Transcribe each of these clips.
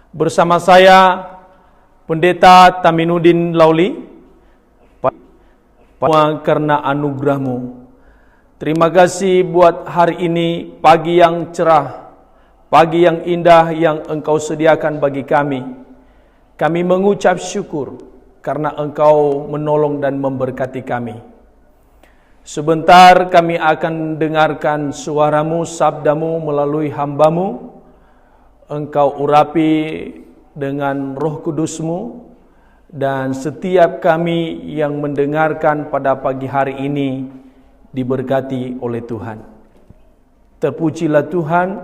Bersama saya Pendeta Taminuddin Lauli. Karena anugerah-Mu. Terima kasih buat hari ini, pagi yang cerah, pagi yang indah yang Engkau sediakan bagi kami. Kami mengucap syukur karena Engkau menolong dan memberkati kami. Sebentar kami akan dengarkan suara-Mu, sabda-Mu melalui hamba-Mu. Engkau urapi dengan Roh Kudus-Mu, dan setiap kami yang mendengarkan pada pagi hari ini diberkati oleh Tuhan. Terpujilah Tuhan,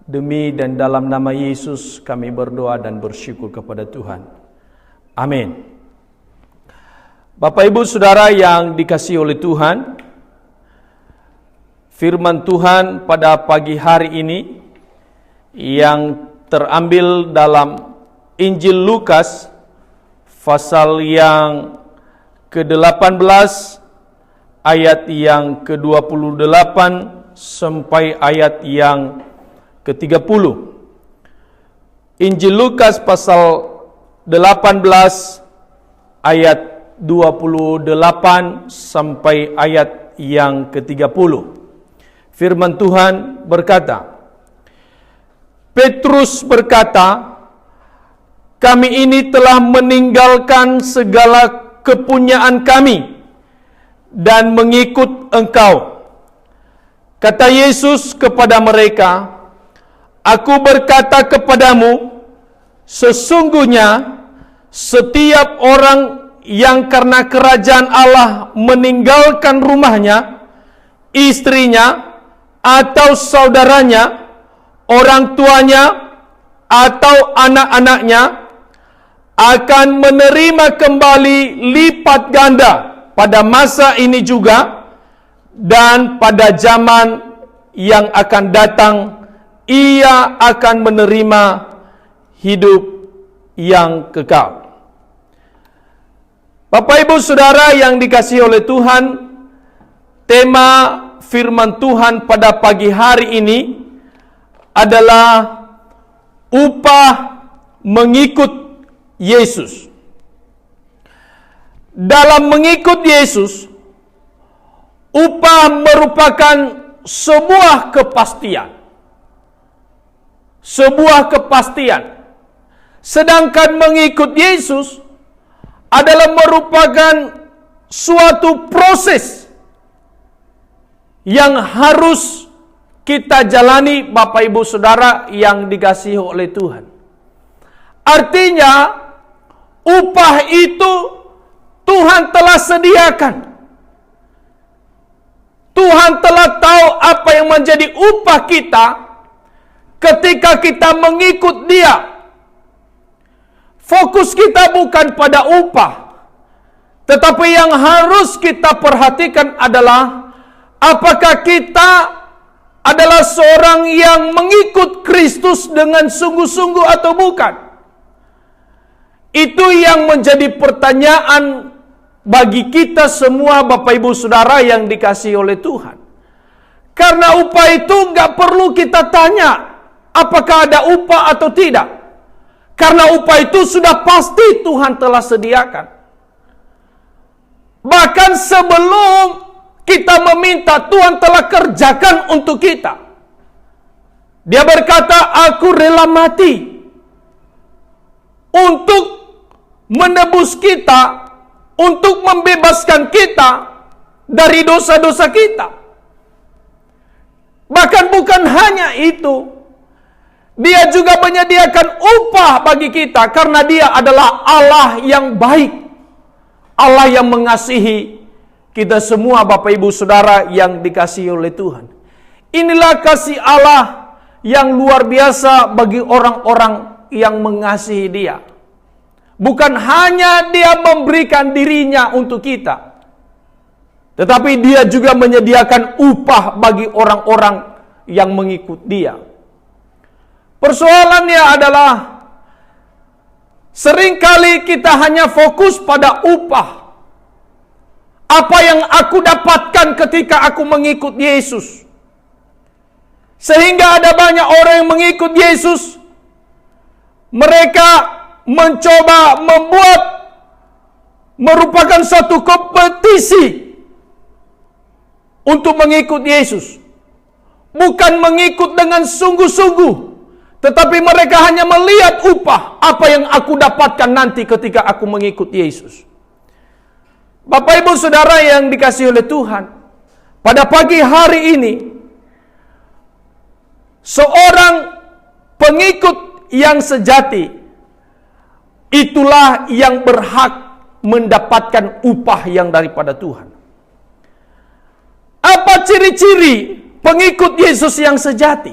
demi dan dalam nama Yesus kami berdoa dan bersyukur kepada Tuhan. Amin. Bapak Ibu Saudara yang dikasihi oleh Tuhan, firman Tuhan pada pagi hari ini yang terambil dalam Injil Lukas pasal yang ke-18 ayat yang ke-28 sampai ayat yang ke-30. Injil Lukas pasal 18 ayat 28 sampai ayat yang ke-30. Firman Tuhan berkata, Petrus berkata, kami ini telah meninggalkan segala kepunyaan kami dan mengikut Engkau. Kata Yesus kepada mereka, Aku berkata kepadamu, sesungguhnya setiap orang yang karena kerajaan Allah meninggalkan rumahnya, istrinya, atau saudaranya, orang tuanya, atau anak-anaknya, akan menerima kembali lipat ganda pada masa ini juga, dan pada zaman yang akan datang ia akan menerima hidup yang kekal. Bapak Ibu Saudara yang dikasihi oleh Tuhan, tema firman Tuhan pada pagi hari ini adalah upah mengikut Yesus. Dalam mengikut Yesus, upah merupakan sebuah kepastian. Sebuah kepastian. Sedangkan mengikut Yesus adalah merupakan suatu proses yang harus kita jalani, Bapak Ibu Saudara yang dikasihi oleh Tuhan. Artinya, upah itu Tuhan telah sediakan. Tuhan telah tahu apa yang menjadi upah kita ketika kita mengikut Dia. Fokus kita bukan pada upah, tetapi yang harus kita perhatikan adalah apakah kita adalah seorang yang mengikut Kristus dengan sungguh-sungguh atau bukan. Itu yang menjadi pertanyaan bagi kita semua, Bapak Ibu Saudara yang dikasihi oleh Tuhan. Karena upah itu nggak perlu kita tanya apakah ada upah atau tidak. Karena upah itu sudah pasti Tuhan telah sediakan. Bahkan sebelum kita meminta, Tuhan telah kerjakan untuk kita. Dia berkata, Aku rela mati untuk menebus kita, untuk membebaskan kita dari dosa-dosa kita. Bahkan bukan hanya itu, Dia juga menyediakan upah bagi kita karena Dia adalah Allah yang baik, Allah yang mengasihi kita semua, Bapak Ibu Saudara yang dikasihi oleh Tuhan. Inilah kasih Allah yang luar biasa bagi orang-orang yang mengasihi Dia. Bukan hanya Dia memberikan dirinya untuk kita, tetapi Dia juga menyediakan upah bagi orang-orang yang mengikut Dia. Persoalannya adalah seringkali kita hanya fokus pada upah. Apa yang aku dapatkan ketika aku mengikut Yesus. Sehingga ada banyak orang yang mengikut Yesus, Mereka mencoba merupakan suatu kompetisi untuk mengikut Yesus. Bukan mengikut dengan sungguh-sungguh, tetapi mereka hanya melihat upah apa yang aku dapatkan nanti ketika aku mengikut Yesus. Bapak Ibu Saudara yang dikasihi oleh Tuhan, pada pagi hari ini, seorang pengikut yang sejati, itulah yang berhak mendapatkan upah yang daripada Tuhan. Apa ciri-ciri pengikut Yesus yang sejati?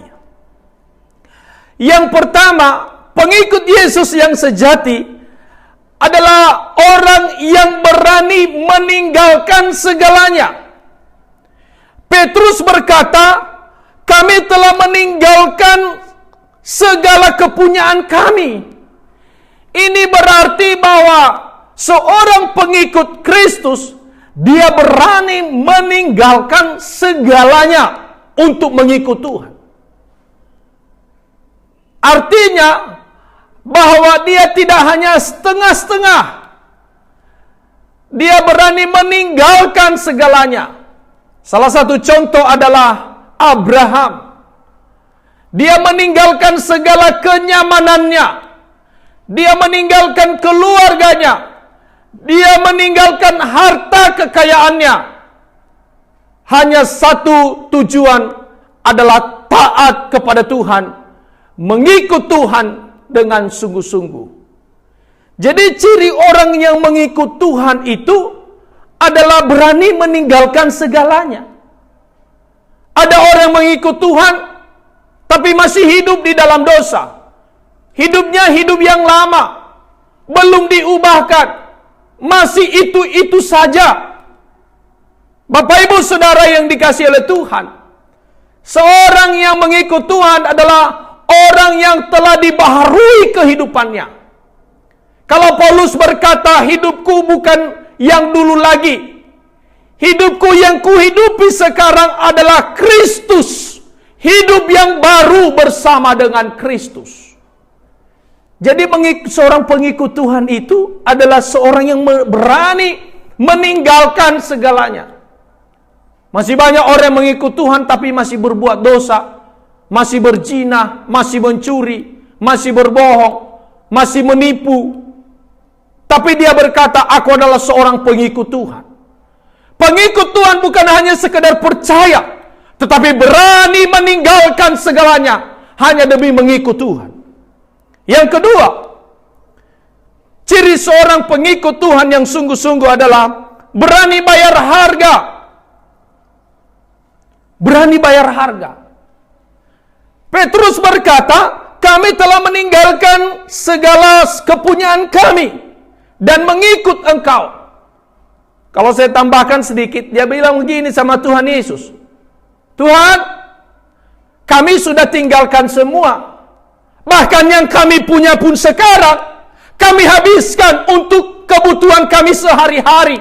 Yang pertama, pengikut Yesus yang sejati adalah orang yang berani meninggalkan segalanya. Petrus berkata, kami telah meninggalkan segala kepunyaan kami. Ini berarti bahwa seorang pengikut Kristus, dia berani meninggalkan segalanya untuk mengikut Tuhan. Artinya bahwa dia tidak hanya setengah-setengah. Dia berani meninggalkan segalanya. Salah satu contoh adalah Abraham. Dia meninggalkan segala kenyamanannya. Dia meninggalkan keluarganya. Dia meninggalkan harta kekayaannya. Hanya satu tujuan adalah taat kepada Tuhan, mengikut Tuhan dengan sungguh-sungguh. Jadi ciri orang yang mengikut Tuhan itu adalah berani meninggalkan segalanya. Ada orang mengikut Tuhan tapi masih hidup di dalam dosa. Hidupnya hidup yang lama, belum diubahkan, masih itu-itu saja. Bapak Ibu Saudara yang dikasihi oleh Tuhan, seorang yang mengikut Tuhan adalah orang yang telah dibaharui kehidupannya. Kalau Paulus berkata, hidupku bukan yang dulu lagi. Hidupku yang kuhidupi sekarang adalah Kristus. Hidup yang baru bersama dengan Kristus. Jadi seorang pengikut Tuhan itu adalah seorang yang berani meninggalkan segalanya. Masih banyak orang yang mengikut Tuhan tapi masih berbuat dosa. Masih berzina, masih mencuri, masih berbohong, masih menipu. Tapi dia berkata, aku adalah seorang pengikut Tuhan. Pengikut Tuhan bukan hanya sekedar percaya, tetapi berani meninggalkan segalanya hanya demi mengikut Tuhan. Yang kedua, ciri seorang pengikut Tuhan yang sungguh-sungguh adalah berani bayar harga. Berani bayar harga. Petrus berkata, kami telah meninggalkan segala kepunyaan kami dan mengikut engkau. Kalau saya tambahkan sedikit, dia bilang begini sama Tuhan Yesus. Tuhan, kami sudah tinggalkan semua. Bahkan yang kami punya pun sekarang, kami habiskan untuk kebutuhan kami sehari-hari.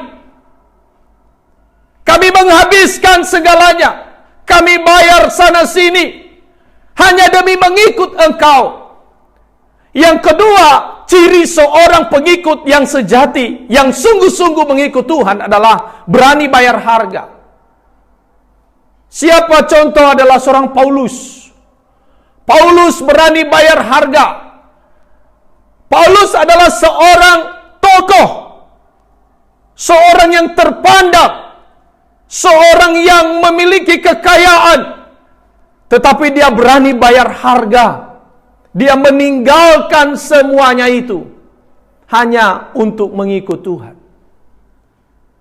Kami menghabiskan segalanya. Kami bayar sana-sini hanya demi mengikut engkau. Yang kedua, ciri seorang pengikut yang sejati, yang sungguh-sungguh mengikut Tuhan adalah berani bayar harga. Siapa contoh adalah seorang Paulus. Paulus berani bayar harga. Paulus adalah seorang tokoh, seorang yang terpandang, seorang yang memiliki kekayaan, tetapi dia berani bayar harga. Dia meninggalkan semuanya itu hanya untuk mengikut Tuhan.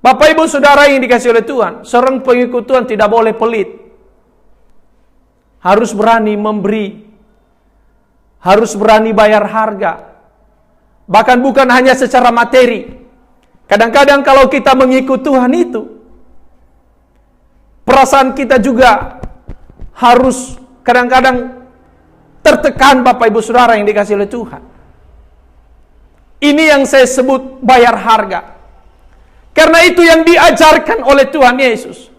Bapak Ibu Saudara yang dikasihi oleh Tuhan, seorang pengikut Tuhan tidak boleh pelit. Harus berani memberi. Harus berani bayar harga. Bahkan bukan hanya secara materi. Kadang-kadang kalau kita mengikut Tuhan itu, perasaan kita juga harus kadang-kadang tertekan, Bapak Ibu Saudara yang dikasihi oleh Tuhan. Ini yang saya sebut bayar harga. Karena itu yang diajarkan oleh Tuhan Yesus.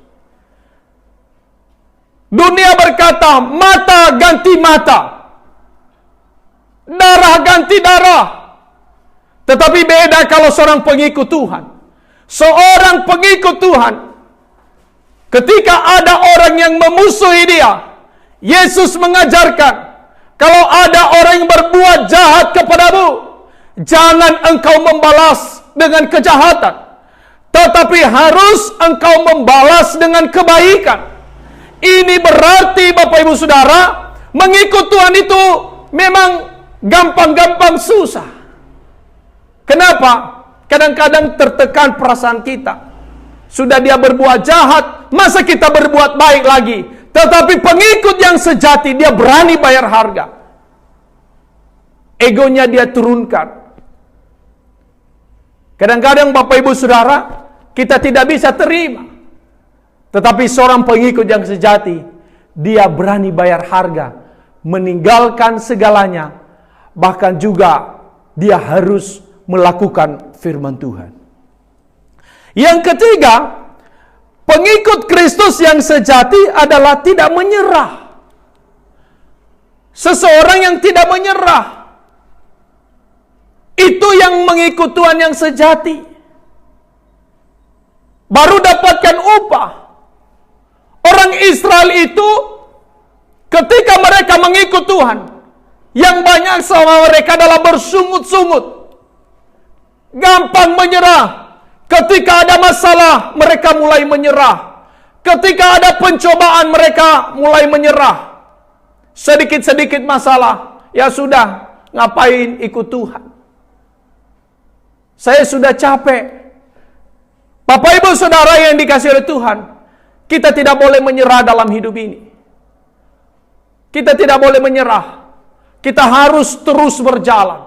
Dunia berkata, mata ganti mata, darah ganti nanti darah. Tetapi beda kalau seorang pengikut Tuhan. Seorang pengikut Tuhan, ketika ada orang yang memusuhi dia, Yesus mengajarkan, kalau ada orang yang berbuat jahat kepadamu, jangan engkau membalas dengan kejahatan, tetapi harus engkau membalas dengan kebaikan. Ini berarti Bapak Ibu Saudara, mengikut Tuhan itu memang gampang-gampang susah. Kenapa? Kadang-kadang tertekan perasaan kita. Sudah dia berbuat jahat, masa kita berbuat baik lagi? Tetapi pengikut yang sejati, dia berani bayar harga. Egonya dia turunkan. Kadang-kadang Bapak Ibu Saudara, kita tidak bisa terima. Tetapi seorang pengikut yang sejati, dia berani bayar harga, meninggalkan segalanya, bahkan juga dia harus melakukan firman Tuhan. Yang ketiga, pengikut Kristus yang sejati adalah tidak menyerah. Seseorang yang tidak menyerah, itu yang mengikut Tuhan yang sejati. Baru dapatkan upah. Orang Israel itu ketika mereka mengikut Tuhan, yang banyak sama mereka adalah bersungut-sungut, gampang menyerah. Ketika ada masalah, mereka mulai menyerah. Ketika ada pencobaan, mereka mulai menyerah. Sedikit-sedikit masalah, ya sudah, ngapain ikut Tuhan? Saya sudah capek. Bapak Ibu Saudara yang dikasihi oleh Tuhan, kita tidak boleh menyerah dalam hidup ini. Kita tidak boleh menyerah. Kita harus terus berjalan.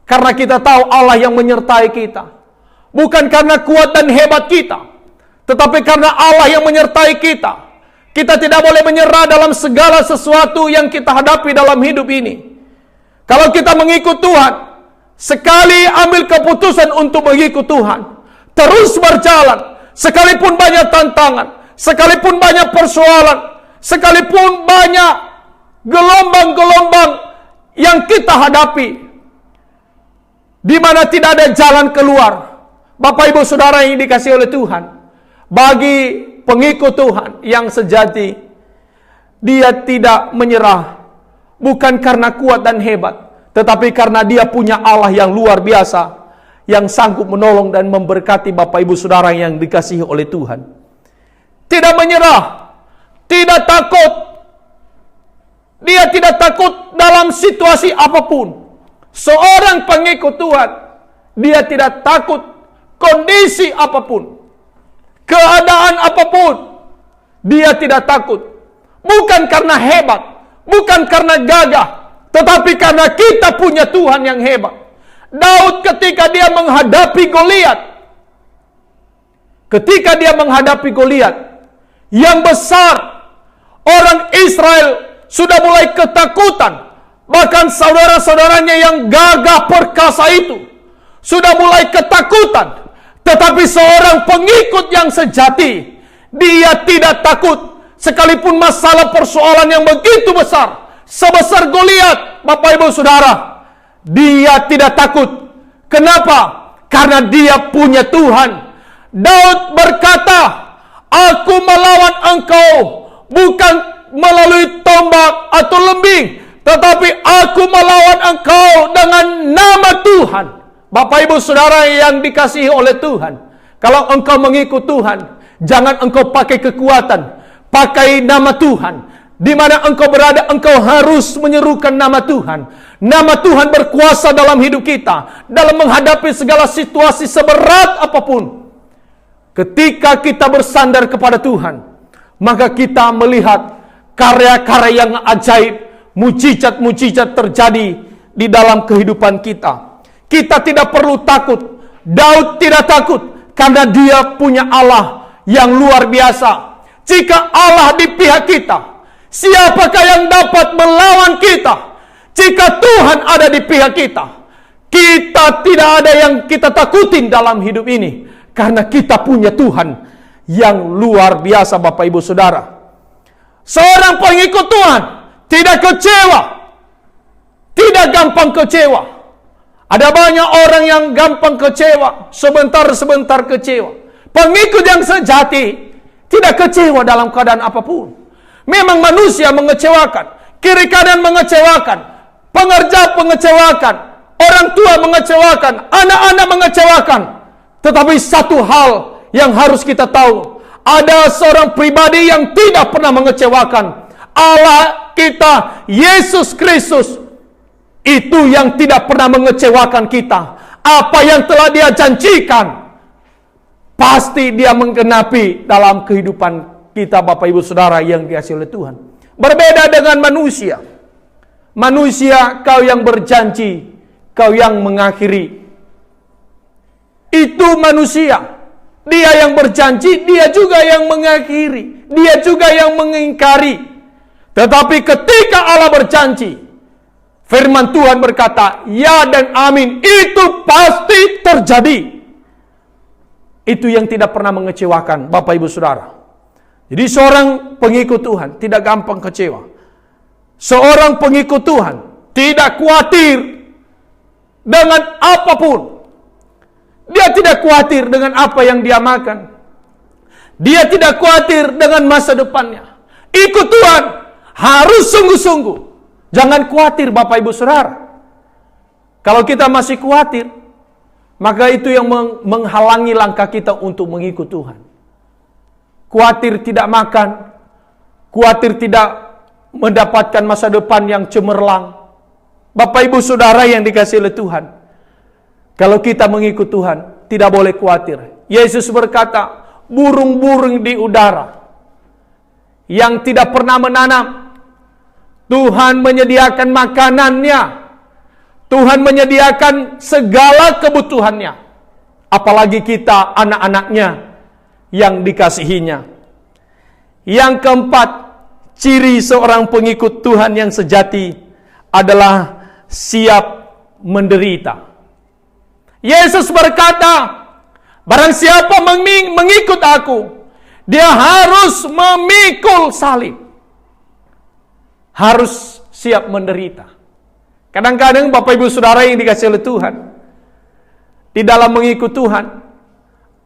Karena kita tahu Allah yang menyertai kita. Bukan karena kuat dan hebat kita, tetapi karena Allah yang menyertai kita. Kita tidak boleh menyerah dalam segala sesuatu yang kita hadapi dalam hidup ini. Kalau kita mengikut Tuhan, sekali ambil keputusan untuk mengikut Tuhan, terus berjalan, sekalipun banyak tantangan, sekalipun banyak persoalan, sekalipun banyak gelombang-gelombang yang kita hadapi, di mana tidak ada jalan keluar. Bapak Ibu Saudara yang dikasihi oleh Tuhan, bagi pengikut Tuhan yang sejati, dia tidak menyerah, bukan karena kuat dan hebat, tetapi karena dia punya Allah yang luar biasa, yang sanggup menolong dan memberkati Bapak Ibu Saudara yang dikasihi oleh Tuhan. Tidak menyerah, tidak takut. Dia tidak takut dalam situasi apapun. Seorang pengikut Tuhan, dia tidak takut kondisi apapun, keadaan apapun. Dia tidak takut. Bukan karena hebat, bukan karena gagah, tetapi karena kita punya Tuhan yang hebat. Daud ketika dia menghadapi Goliat, yang besar, orang Israel sudah mulai ketakutan. Bahkan saudara-saudaranya yang gagah perkasa itu sudah mulai ketakutan. Tetapi seorang pengikut yang sejati, dia tidak takut. Sekalipun masalah persoalan yang begitu besar, sebesar Goliat, Bapak Ibu Saudara, dia tidak takut. Kenapa? Karena dia punya Tuhan. Daud berkata, aku melawan engkau bukan melalui tombak atau lembing, tetapi aku melawan engkau dengan nama Tuhan. Bapak Ibu Saudara yang dikasihi oleh Tuhan, kalau engkau mengikut Tuhan, jangan engkau pakai kekuatan, pakai nama Tuhan. Di mana engkau berada, engkau harus menyerukan nama Tuhan. Nama Tuhan berkuasa dalam hidup kita, dalam menghadapi segala situasi seberat apapun. Ketika kita bersandar kepada Tuhan, maka kita melihat karya-karya yang ajaib, mujizat-mujizat terjadi di dalam kehidupan kita. Kita tidak perlu takut. Daud tidak takut karena dia punya Allah yang luar biasa. Jika Allah di pihak kita, siapakah yang dapat melawan kita? Jika Tuhan ada di pihak kita, kita tidak ada yang kita takutin dalam hidup ini, karena kita punya Tuhan yang luar biasa. Bapak Ibu Saudara, seorang pengikut Tuhan tidak kecewa tidak gampang kecewa. Ada banyak orang yang gampang kecewa, sebentar-sebentar kecewa. Pengikut yang sejati tidak kecewa dalam keadaan apapun. Memang manusia mengecewakan, kiri kanan mengecewakan, pengerja mengecewakan, orang tua mengecewakan, anak-anak mengecewakan. Tetapi satu hal yang harus kita tahu, ada seorang pribadi yang tidak pernah mengecewakan. Allah kita, Yesus Kristus, itu yang tidak pernah mengecewakan kita. Apa yang telah Dia janjikan, pasti Dia menggenapi dalam kehidupan kita, Bapak Ibu Saudara yang dikasihi oleh Tuhan. Berbeda dengan manusia. Manusia, kau yang berjanji, kau yang mengakhiri. Itu manusia. Dia yang berjanji, dia juga yang mengakhiri. Dia juga yang mengingkari. Tetapi ketika Allah berjanji, firman Tuhan berkata, ya dan amin, itu pasti terjadi. Itu yang tidak pernah mengecewakan Bapak Ibu Saudara. Jadi seorang pengikut Tuhan tidak gampang kecewa. Seorang pengikut Tuhan tidak khawatir dengan apapun. Dia tidak khawatir dengan apa yang dia makan. Dia tidak khawatir dengan masa depannya. Ikut Tuhan harus sungguh-sungguh. Jangan khawatir Bapak Ibu Saudara. Kalau kita masih khawatir, maka itu yang menghalangi langkah kita untuk mengikut Tuhan. Khawatir tidak makan, khawatir tidak mendapatkan masa depan yang cemerlang. Bapak Ibu Saudara yang dikasihi oleh Tuhan, kalau kita mengikut Tuhan, tidak boleh khawatir. Yesus berkata, burung-burung di udara yang tidak pernah menanam, Tuhan menyediakan makanannya. Tuhan menyediakan segala kebutuhannya. Apalagi kita, anak-anaknya yang dikasihinya. Yang keempat, ciri seorang pengikut Tuhan yang sejati adalah siap menderita. Yesus berkata, barang siapa mengikut aku, dia harus memikul salib. Harus siap menderita. Kadang-kadang Bapak Ibu Saudara yang dikasihi oleh Tuhan, di dalam mengikut Tuhan,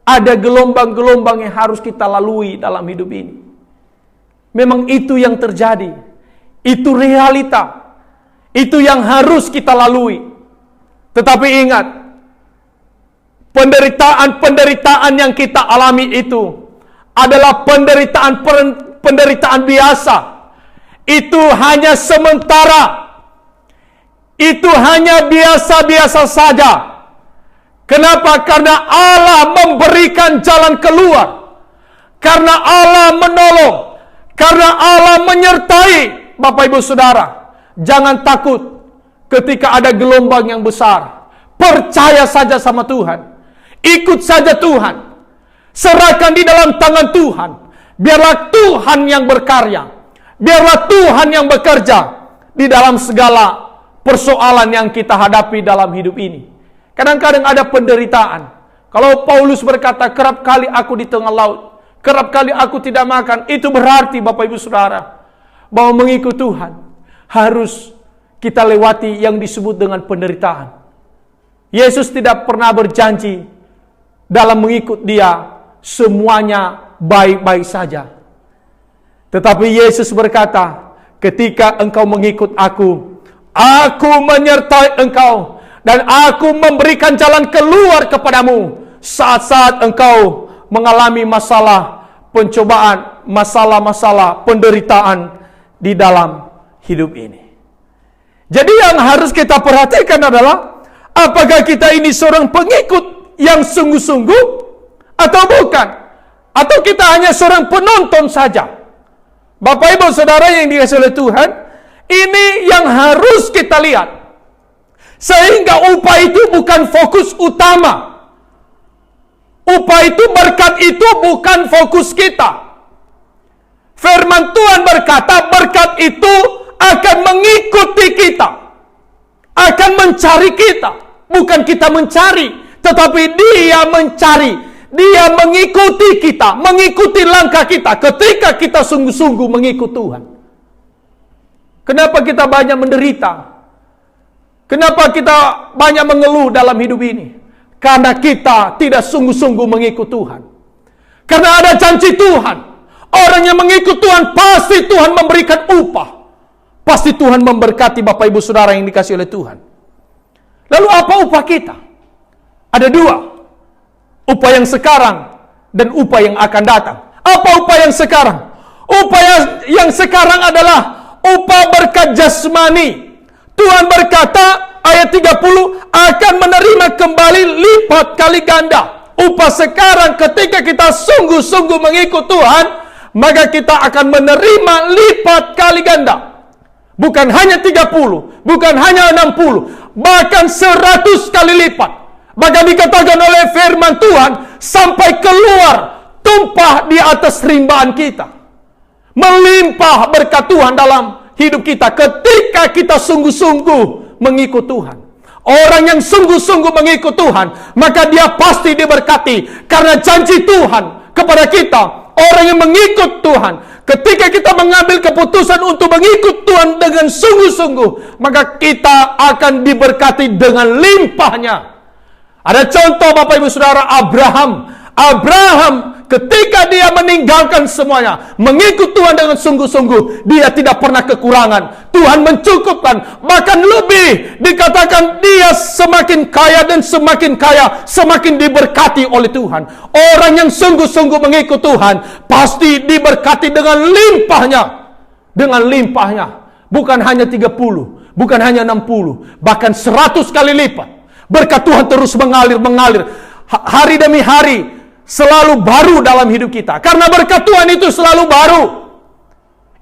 ada gelombang-gelombang yang harus kita lalui dalam hidup ini. Memang itu yang terjadi. Itu realita. Itu yang harus kita lalui. Tetapi ingat, penderitaan-penderitaan yang kita alami itu adalah penderitaan biasa. Itu hanya sementara. Itu hanya biasa-biasa saja. Kenapa? Karena Allah memberikan jalan keluar. Karena Allah menolong. Karena Allah menyertai. Bapak Ibu Saudara, jangan takut ketika ada gelombang yang besar. Percaya saja sama Tuhan. Ikut saja Tuhan. Serahkan di dalam tangan Tuhan. Biarlah Tuhan yang berkarya. Biarlah Tuhan yang bekerja di dalam segala persoalan yang kita hadapi dalam hidup ini. Kadang-kadang ada penderitaan. Kalau Paulus berkata, kerap kali aku di tengah laut, kerap kali aku tidak makan, itu berarti Bapak Ibu Saudara, bahwa mengikut Tuhan harus kita lewati yang disebut dengan penderitaan. Yesus tidak pernah berjanji dalam mengikut Dia semuanya baik-baik saja. Tetapi Yesus berkata, ketika engkau mengikut aku menyertai engkau. Dan aku memberikan jalan keluar kepadamu saat-saat engkau mengalami masalah, pencobaan, masalah-masalah, penderitaan di dalam hidup ini. Jadi yang harus kita perhatikan adalah, apakah kita ini seorang pengikut yang sungguh-sungguh atau bukan? Atau kita hanya seorang penonton saja? Bapak Ibu Saudara yang dikasihi oleh Tuhan, ini yang harus kita lihat. Sehingga upah itu bukan fokus utama. Upah itu, berkat itu bukan fokus kita. Firman Tuhan berkata, berkat itu akan mengikuti kita. Akan mencari kita. Bukan kita mencari, tetapi Dia mencari. Dia mengikuti kita, mengikuti langkah kita ketika kita sungguh-sungguh mengikut Tuhan. Kenapa kita banyak menderita? Kenapa kita banyak mengeluh dalam hidup ini? Karena kita tidak sungguh-sungguh mengikut Tuhan. Karena ada janji Tuhan. Orang yang mengikut Tuhan, pasti Tuhan memberikan upah. Pasti Tuhan memberkati Bapak Ibu Saudara yang dikasih oleh Tuhan. Lalu apa upah kita? Ada dua. Upah yang sekarang dan upah yang akan datang. Apa upah yang sekarang? Upah yang sekarang adalah upah berkat jasmani. Tuhan berkata, ayat 30, akan menerima kembali lipat kali ganda. Upah sekarang ketika kita sungguh-sungguh mengikut Tuhan, maka kita akan menerima lipat kali ganda. Bukan hanya 30, bukan hanya 60, bahkan 100 kali lipat. Bahkan dikatakan oleh firman Tuhan, sampai keluar, tumpah di atas rimbaan kita. Melimpah berkat Tuhan dalam hidup kita ketika kita sungguh-sungguh mengikut Tuhan. Orang yang sungguh-sungguh mengikut Tuhan, maka dia pasti diberkati. Karena janji Tuhan kepada kita, orang yang mengikut Tuhan, ketika kita mengambil keputusan untuk mengikut Tuhan dengan sungguh-sungguh, maka kita akan diberkati dengan limpahnya. Ada contoh Bapak Ibu Saudara, Abraham ketika dia meninggalkan semuanya, mengikut Tuhan dengan sungguh-sungguh, dia tidak pernah kekurangan. Tuhan mencukupkan, bahkan lebih. Dikatakan dia semakin kaya dan semakin kaya, semakin diberkati oleh Tuhan. Orang yang sungguh-sungguh mengikut Tuhan, pasti diberkati dengan limpahnya. Dengan limpahnya. Bukan hanya 30, bukan hanya 60, bahkan 100 kali lipat. Berkat Tuhan terus mengalir. Hari demi hari, selalu baru dalam hidup kita. Karena berkat Tuhan itu selalu baru.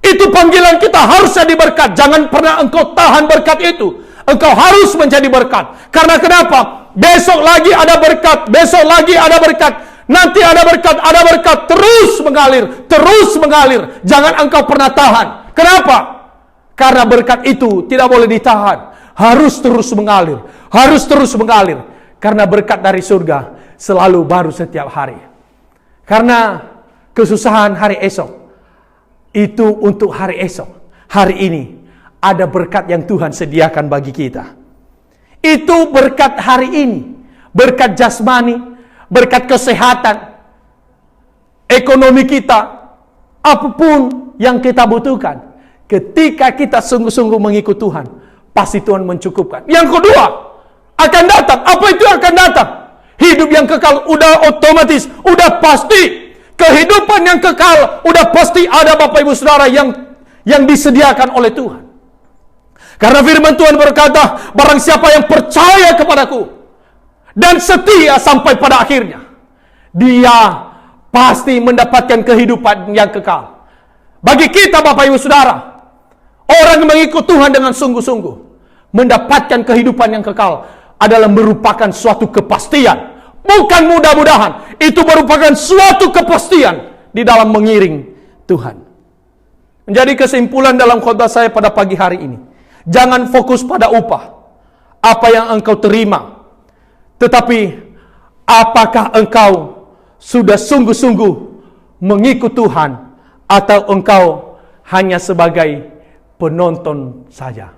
Itu panggilan kita, harusnya diberkat. Jangan pernah engkau tahan berkat itu. Engkau harus menjadi berkat. Karena kenapa? Besok lagi ada berkat. Besok lagi ada berkat. Nanti ada berkat. Terus mengalir. Jangan engkau pernah tahan. Kenapa? Karena berkat itu tidak boleh ditahan. Harus terus mengalir. Karena berkat dari surga selalu baru setiap hari. Karena kesusahan hari esok itu untuk hari esok. Hari ini ada berkat yang Tuhan sediakan bagi kita. Itu berkat hari ini. Berkat jasmani, berkat kesehatan, ekonomi kita, apapun yang kita butuhkan. Ketika kita sungguh-sungguh mengikut Tuhan, pasti Tuhan mencukupkan. Yang kedua, akan datang. Apa itu akan datang? Hidup yang kekal udah otomatis, udah pasti. Kehidupan yang kekal udah pasti ada Bapak Ibu Saudara yang disediakan oleh Tuhan. Karena firman Tuhan berkata, barang siapa yang percaya kepadaku dan setia sampai pada akhirnya, dia pasti mendapatkan kehidupan yang kekal. Bagi kita Bapak Ibu Saudara, orang yang mengikut Tuhan dengan sungguh-sungguh, mendapatkan kehidupan yang kekal adalah merupakan suatu kepastian. Bukan mudah-mudahan. Itu merupakan suatu kepastian di dalam mengiring Tuhan. Menjadi kesimpulan dalam khotbah saya pada pagi hari ini. Jangan fokus pada upah. Apa yang engkau terima. Tetapi, apakah engkau sudah sungguh-sungguh mengikut Tuhan. Atau engkau hanya sebagai penonton saja.